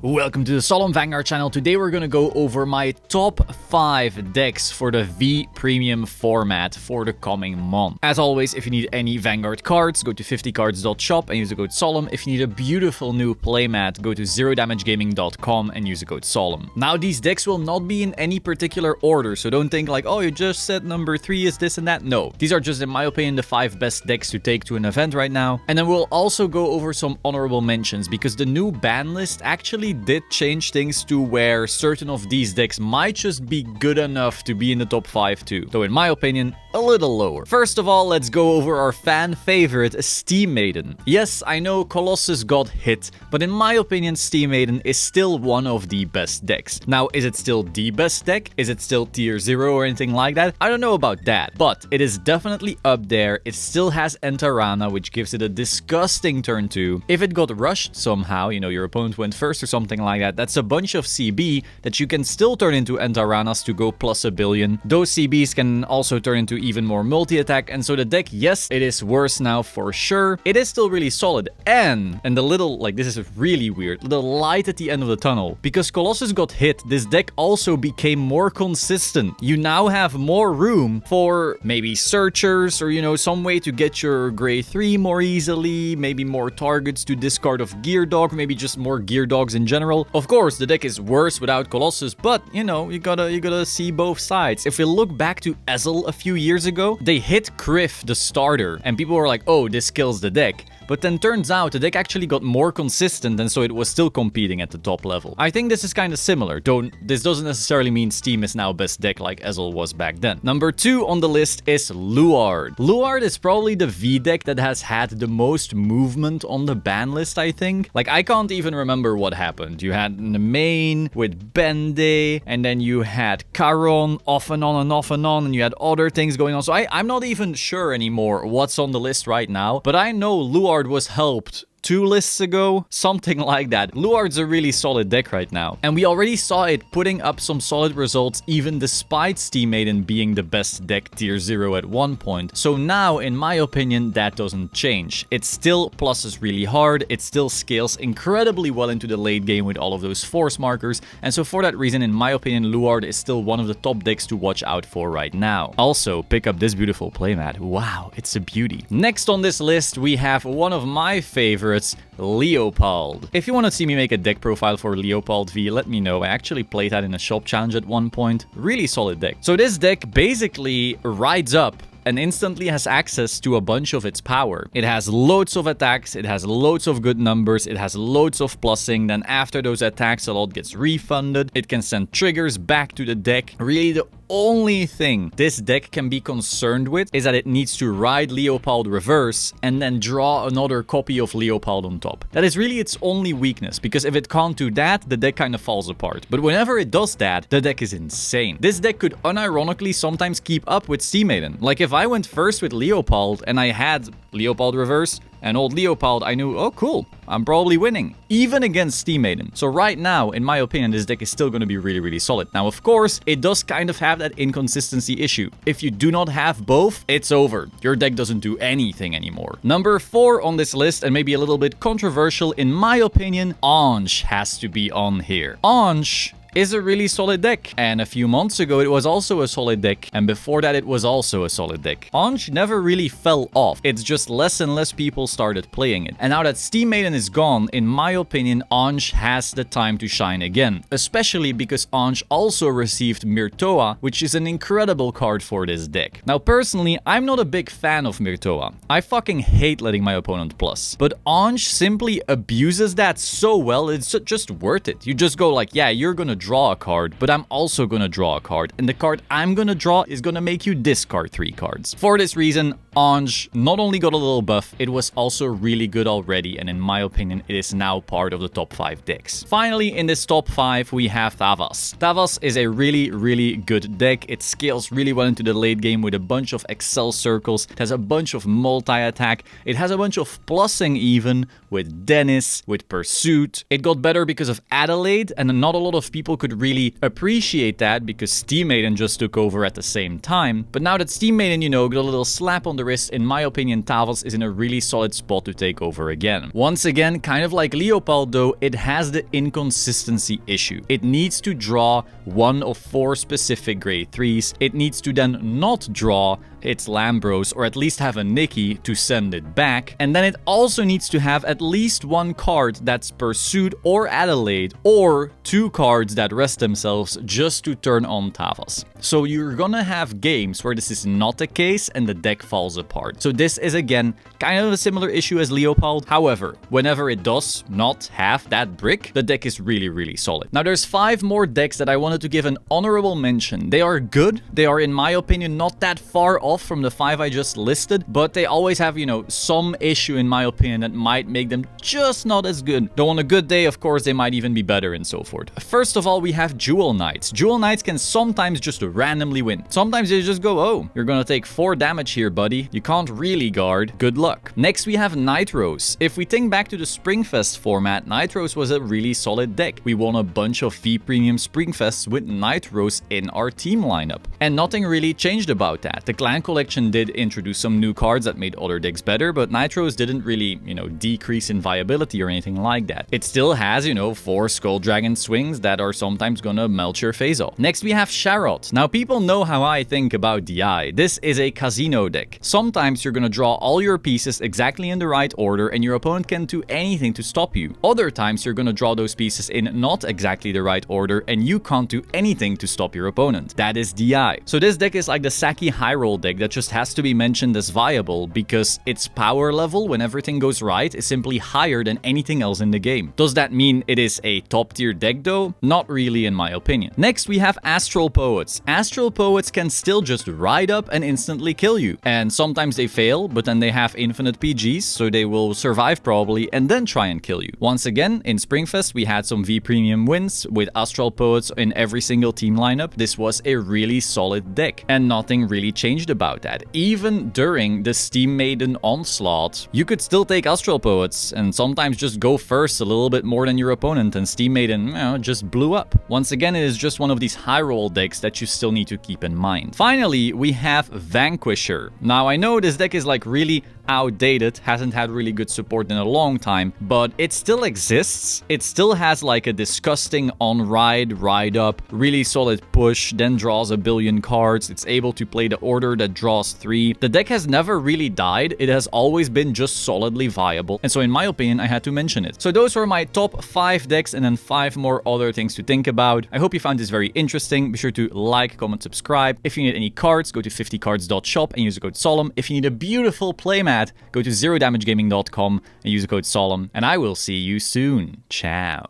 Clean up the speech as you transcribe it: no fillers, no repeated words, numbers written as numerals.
Welcome to the Solemn Vanguard channel. Today we're gonna go over my top 5 decks for the V Premium format for the coming month. As always, if you need any Vanguard cards, go to 50cards.shop and use the code Solemn. If you need a beautiful new playmat, go to zerodamagegaming.com and use the code Solemn. Now, these decks will not be in any particular order, so don't think like, oh, you just said number 3 is this and that. No, these are just, in my opinion, the 5 best decks to take to an event right now. And then we'll also go over some honorable mentions, because the new ban list actually did change things to where certain of these decks might just be good enough to be in the top 5 too. Though in my opinion, a little lower. First of all, let's go over our fan favorite, Steam Maiden. Yes, I know Colossus got hit, but in my opinion, Steam Maiden is still one of the best decks. Now, is it still the best deck? Is it still tier 0 or anything like that? I don't know about that, but it is definitely up there. It still has Entarana, which gives it a disgusting turn 2. If it got rushed somehow, you know, your opponent went first or something like that, that's a bunch of CB that you can still turn into Entaranas to go plus a billion. Those CBs can also turn into even more multi-attack, and so the deck, yes, it is worse now for sure. It is still really solid, and the little, like, this is really weird, the light at the end of the tunnel. Because Colossus got hit, this deck also became more consistent. You now have more room for maybe searchers, or, you know, some way to get your gray 3 more easily, maybe more targets to discard of Gear Dog, maybe just more Gear Dogs in general. Of course, the deck is worse without Colossus, but, you know, you gotta see both sides. If we look back to Ezel a few years ago, they hit Kriff, the starter, and people were like, oh, this kills the deck. But then turns out the deck actually got more consistent, and so it was still competing at the top level. I think this is kind of similar, though this doesn't necessarily mean Steam is now best deck like Ezel was back then. Number 2 on the list is Luard. Luard is probably the V deck that has had the most movement on the ban list, I think. Like, I can't even remember what happened. You had the main with Bende, and then you had Caron off and on and off and on, and you had other things going on. So I'm not even sure anymore what's on the list right now, but I know Luard was helped 2 lists ago, something like that. Luard's a really solid deck right now, and we already saw it putting up some solid results even despite Steam Maiden being the best deck tier 0 at one point. So now, in my opinion, that doesn't change. It still pluses really hard, it still scales incredibly well into the late game with all of those force markers, and so for that reason, in my opinion, Luard is still one of the top decks to watch out for right now. Also, pick up this beautiful playmat. Wow, it's a beauty. Next on this list, we have one of my favorites, Leopold. If you want to see me make a deck profile for Leopold V, let me know. I actually played that in a shop challenge at one point. Really solid deck. So this deck basically rides up and instantly has access to a bunch of its power. It has loads of attacks, it has loads of good numbers, it has loads of plussing, then after those attacks a lot gets refunded, it can send triggers back to the deck. Really, the only thing this deck can be concerned with is that it needs to ride Leopold reverse and then draw another copy of Leopold on top. That is really its only weakness, because if it can't do that, the deck kind of falls apart. But whenever it does that, the deck is insane. This deck could unironically sometimes keep up with Steam Maiden. Like, if I went first with Leopold and I had Leopold reverse and old Leopold, I knew, oh cool, I'm probably winning, even against Steam Maiden. So right now, in my opinion, this deck is still going to be really, really solid. Now, of course, it does kind of have that inconsistency issue. If you do not have both, it's over. Your deck doesn't do anything anymore. Number 4 on this list, and maybe a little bit controversial, in my opinion, Ange has to be on here. Ange is a really solid deck, and a few months ago it was also a solid deck, and before that it was also a solid deck. Ange never really fell off, it's just less and less people started playing it. And now that Steam Maiden is gone, in my opinion, Ange has the time to shine again, especially because Ange also received Myrtoa, which is an incredible card for this deck. Now personally, I'm not a big fan of Myrtoa. I fucking hate letting my opponent plus, but Ange simply abuses that so well, it's just worth it. You just go like, yeah, you're gonna draw a card, but I'm also gonna draw a card, and the card I'm gonna draw is gonna make you discard 3 cards. For this reason, Ange not only got a little buff, it was also really good already, and in my opinion, it is now part of the top 5 decks. Finally, in this top 5, we have Tavas. Tavas is a really, really good deck. It scales really well into the late game with a bunch of Excel circles. It has a bunch of multi-attack. It has a bunch of plussing even, with Dennis, with Pursuit. It got better because of Adelaide, and not a lot of people people could really appreciate that because Steam Maiden just took over at the same time. But now that Steam Maiden, you know, got a little slap on the wrist, in my opinion, Tavos is in a really solid spot to take over again. Once again, kind of like Leopold though, it has the inconsistency issue. It needs to draw one of 4 specific grade 3s. It needs to then not draw its Lambros, or at least have a Nikki to send it back. And then it also needs to have at least 1 card that's Pursuit or Adelaide, or 2 cards that rest themselves just to turn on Tavos. So you're gonna have games where this is not the case and the deck falls apart. So this is again kind of a similar issue as Leopold. However, whenever it does not have that brick, the deck is really solid. Now there's 5 more decks that I wanted to give an honorable mention. They are good. They are, in my opinion, not that far off from the 5 I just listed, but they always have, you know, some issue in my opinion that might make them just not as good. Though on a good day, of course, they might even be better and so forth. First of all, we have Jewel Knights. Jewel Knights can sometimes just randomly win. Sometimes they just go, oh, you're gonna take 4 damage here, buddy. You can't really guard. Good luck. Next, we have Nitros. If we think back to the Springfest format, Nitros was a really solid deck. We won a bunch of V Premium Springfests with Nitros in our team lineup. And nothing really changed about that. The Clan Collection did introduce some new cards that made other decks better, but Nitros didn't really, you know, decrease in viability or anything like that. It still has, you know, 4 Skull Dragon swings that are sometimes gonna melt your face off. Next, we have Sharot. Now, people know how I think about DI. This is a casino deck. Sometimes you're gonna draw all your pieces exactly in the right order and your opponent can't do anything to stop you. Other times, you're gonna draw those pieces in not exactly the right order and you can't do anything to stop your opponent. That is DI. So this deck is like the Saki high roll deck that just has to be mentioned as viable because its power level, when everything goes right, is simply higher than anything else in the game. Does that mean it is a top tier deck though? Not really, in my opinion. Next, we have Astral Poets. Astral Poets can still just ride up and instantly kill you. And sometimes they fail, but then they have infinite PGs, so they will survive probably and then try and kill you. Once again, in Springfest, we had some V Premium wins with Astral Poets in every single team lineup. This was a really solid deck and nothing really changed about that. Even during the Steam Maiden onslaught, you could still take Astral Poets and sometimes just go first a little bit more than your opponent, and Steam Maiden, you know, just blew up. Once again, it is just one of these high roll decks that you still need to keep in mind. Finally, we have Vanquisher. Now, I know this deck is like really outdated, hasn't had really good support in a long time, but it still exists. It still has like a disgusting ride up, really solid push, then draws a billion cards. It's able to play the order that draws 3. The deck has never really died. It has always been just solidly viable. And so in my opinion, I had to mention it. So those were my top 5 decks and then 5 more other things to think about. I hope you found this very interesting. Be sure to like, comment, subscribe. If you need any cards, go to 50cards.shop and use the code Solemn. If you need a beautiful playmat, go to zerodamagegaming.com and use the code Solemn. And I will see you soon. Ciao.